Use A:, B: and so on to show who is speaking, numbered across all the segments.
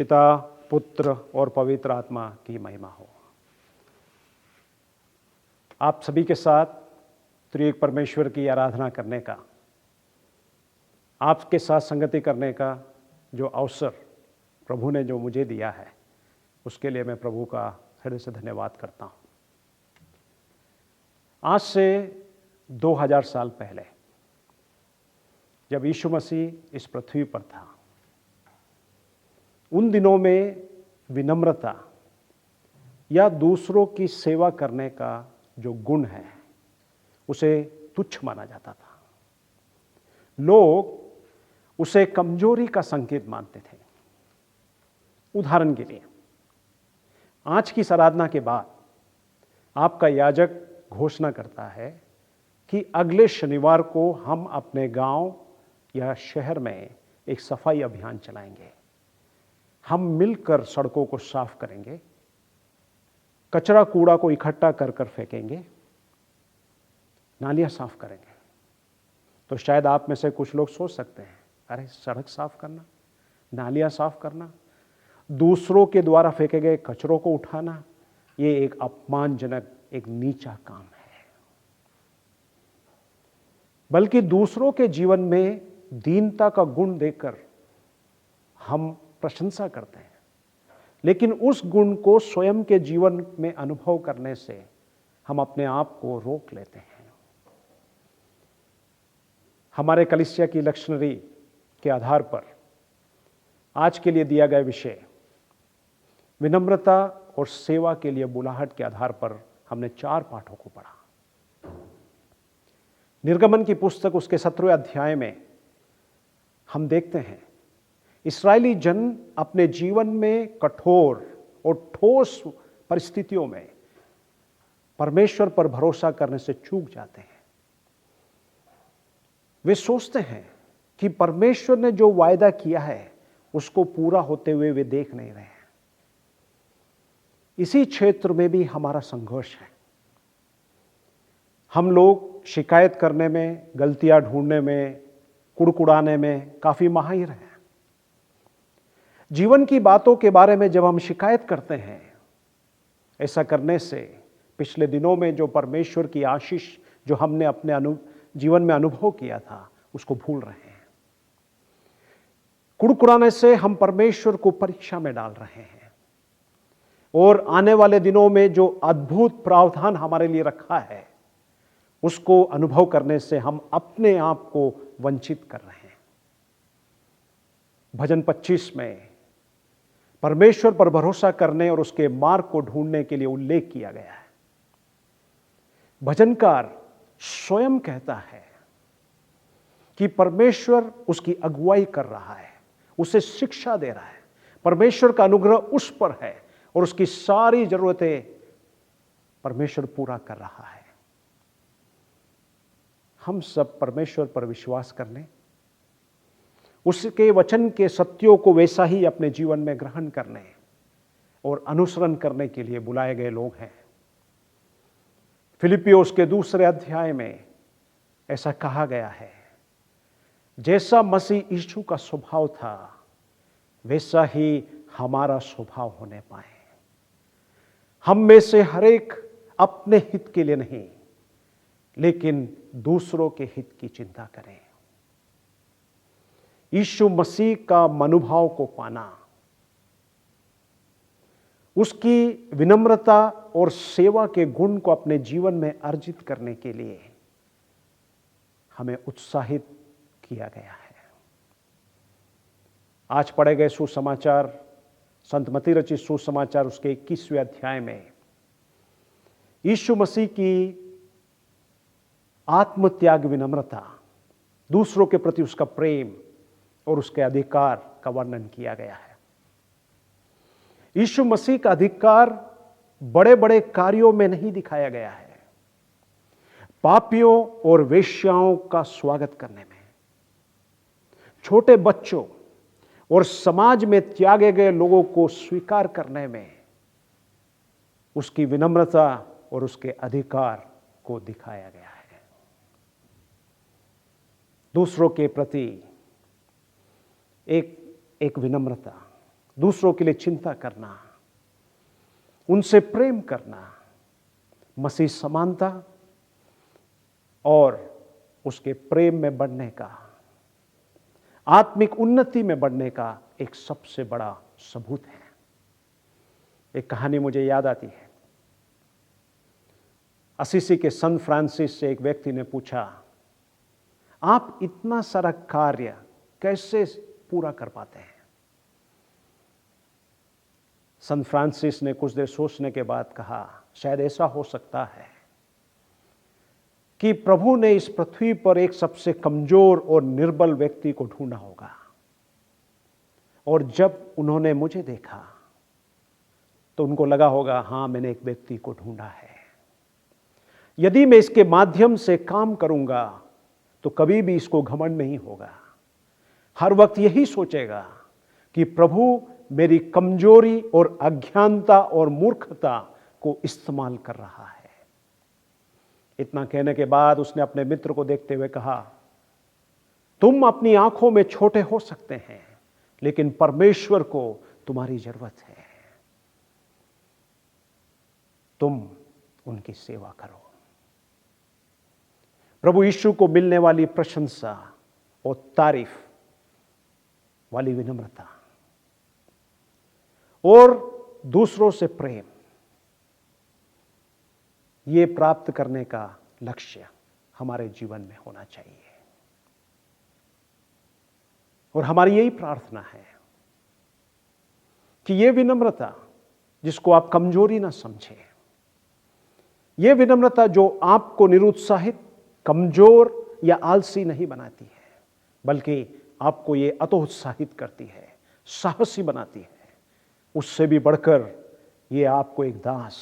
A: पिता, पुत्र और पवित्र आत्मा की महिमा हो। आप सभी के साथ त्रिएक परमेश्वर की आराधना करने का, आपके साथ संगति करने का जो अवसर प्रभु ने जो मुझे दिया है, उसके लिए मैं प्रभु का हृदय से धन्यवाद करता हूँ। आज से 2000 साल पहले जब यीशु मसीह इस पृथ्वी पर था, उन दिनों में विनम्रता या दूसरों की सेवा करने का जो गुण है, उसे तुच्छ माना जाता था। लोग उसे कमजोरी का संकेत मानते थे। उदाहरण के लिए, आज की आराधना के बाद आपका याजक घोषणा करता है कि अगले शनिवार को हम अपने गांव या शहर में एक सफाई अभियान चलाएंगे। हम मिलकर सड़कों को साफ करेंगे, कचरा कूड़ा को इकट्ठा कर कर फेंकेंगे, नालियां साफ करेंगे। तो शायद आप में से कुछ लोग सोच सकते हैं, अरे सड़क साफ करना, नालियां साफ करना, दूसरों के द्वारा फेंके गए कचरों को उठाना, ये एक अपमानजनक, एक नीचा काम है। बल्कि दूसरों के जीवन में दीनता का गुण देकर हम प्रशंसा करते हैं, लेकिन उस गुण को स्वयं के जीवन में अनुभव करने से हम अपने आप को रोक लेते हैं। हमारे कलीसिया की लक्ष्यनरी के आधार पर आज के लिए दिया गया विषय विनम्रता और सेवा के लिए बुलाहट के आधार पर हमने 4 पाठों को पढ़ा। निर्गमन की पुस्तक उसके 17वें अध्याय में हम देखते हैं इस्राएली जन अपने जीवन में कठोर और ठोस परिस्थितियों में परमेश्वर पर भरोसा करने से चूक जाते हैं। वे सोचते हैं कि परमेश्वर ने जो वायदा किया है उसको पूरा होते हुए वे देख नहीं रहे हैं। इसी क्षेत्र में भी हमारा संघर्ष है। हम लोग शिकायत करने में, गलतियां ढूंढने में, कुड़कुड़ाने में काफी माहिर हैं। जीवन की बातों के बारे में जब हम शिकायत करते हैं, ऐसा करने से पिछले दिनों में जो परमेश्वर की आशीष जो हमने अपने जीवन में अनुभव किया था, उसको भूल रहे हैं। कुड़कुड़ाने से हम परमेश्वर को परीक्षा में डाल रहे हैं और आने वाले दिनों में जो अद्भुत प्रावधान हमारे लिए रखा है, उसको अनुभव करने से हम अपने आप को वंचित कर रहे हैं। भजन 25 में परमेश्वर पर भरोसा करने और उसके मार्ग को ढूंढने के लिए उल्लेख किया गया है। भजनकार स्वयं कहता है कि परमेश्वर उसकी अगुवाई कर रहा है, उसे शिक्षा दे रहा है, परमेश्वर का अनुग्रह उस पर है और उसकी सारी जरूरतें परमेश्वर पूरा कर रहा है। हम सब परमेश्वर पर विश्वास करने, उसके वचन के सत्यों को वैसा ही अपने जीवन में ग्रहण करने और अनुसरण करने के लिए बुलाए गए लोग हैं। फिलिपियोस के 2 अध्याय में ऐसा कहा गया है, जैसा मसीह यीशु का स्वभाव था वैसा ही हमारा स्वभाव होने पाए। हम में से हर एक अपने हित के लिए नहीं, लेकिन दूसरों के हित की चिंता करें। यीशु मसीह का मनोभाव को पाना, उसकी विनम्रता और सेवा के गुण को अपने जीवन में अर्जित करने के लिए हमें उत्साहित किया गया है। आज पढ़े गए सुसमाचार, संत मत्ती रचित सुसमाचार उसके 21वें अध्याय में यीशु मसीह की आत्मत्याग विनम्रता, दूसरों के प्रति उसका प्रेम और उसके अधिकार का वर्णन किया गया है। यीशु मसीह का अधिकार बड़े बड़े कार्यों में नहीं दिखाया गया है, पापियों और वेश्याओं का स्वागत करने में, छोटे बच्चों और समाज में त्यागे गए लोगों को स्वीकार करने में उसकी विनम्रता और उसके अधिकार को दिखाया गया है। दूसरों के प्रति एक विनम्रता, दूसरों के लिए चिंता करना, उनसे प्रेम करना, मसीह समानता और उसके प्रेम में बढ़ने का, आत्मिक उन्नति में बढ़ने का एक सबसे बड़ा सबूत है। एक कहानी मुझे याद आती है। असीसी के संत फ्रांसिस से एक व्यक्ति ने पूछा, आप इतना सारा कार्य कैसे पूरा कर पाते हैं? संत फ्रांसिस ने कुछ देर सोचने के बाद कहा, शायद ऐसा हो सकता है कि प्रभु ने इस पृथ्वी पर एक सबसे कमजोर और निर्बल व्यक्ति को ढूंढा होगा, और जब उन्होंने मुझे देखा तो उनको लगा होगा, हां, मैंने एक व्यक्ति को ढूंढा है। यदि मैं इसके माध्यम से काम करूंगा तो कभी भी इसको घमंड नहीं होगा। हर वक्त यही सोचेगा कि प्रभु मेरी कमजोरी और अज्ञानता और मूर्खता को इस्तेमाल कर रहा है। इतना कहने के बाद उसने अपने मित्र को देखते हुए कहा, तुम अपनी आंखों में छोटे हो सकते हैं, लेकिन परमेश्वर को तुम्हारी जरूरत है। तुम उनकी सेवा करो। प्रभु यीशु को मिलने वाली प्रशंसा और तारीफ वाली विनम्रता और दूसरों से प्रेम, ये प्राप्त करने का लक्ष्य हमारे जीवन में होना चाहिए। और हमारी यही प्रार्थना है कि ये विनम्रता जिसको आप कमजोरी ना समझें, ये विनम्रता जो आपको निरुत्साहित, कमजोर या आलसी नहीं बनाती है, बल्कि आपको ये अतोत्साहित करती है, साहसी बनाती है, उससे भी बढ़कर ये आपको एक दास,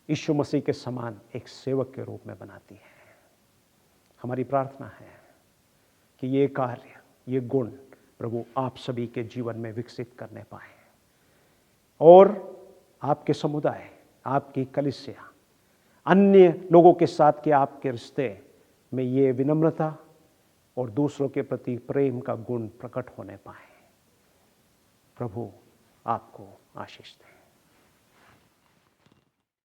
A: यीशु मसीह के समान एक सेवक के रूप में बनाती है। हमारी प्रार्थना है कि ये कार्य, ये गुण प्रभु आप सभी के जीवन में विकसित करने पाए, और आपके समुदाय, आपकी कलीसिया, अन्य लोगों के साथ के आपके रिश्ते में ये विनम्रता और दूसरों के प्रति प्रेम का गुण प्रकट होने पाए। प्रभु आपको आशीष दे।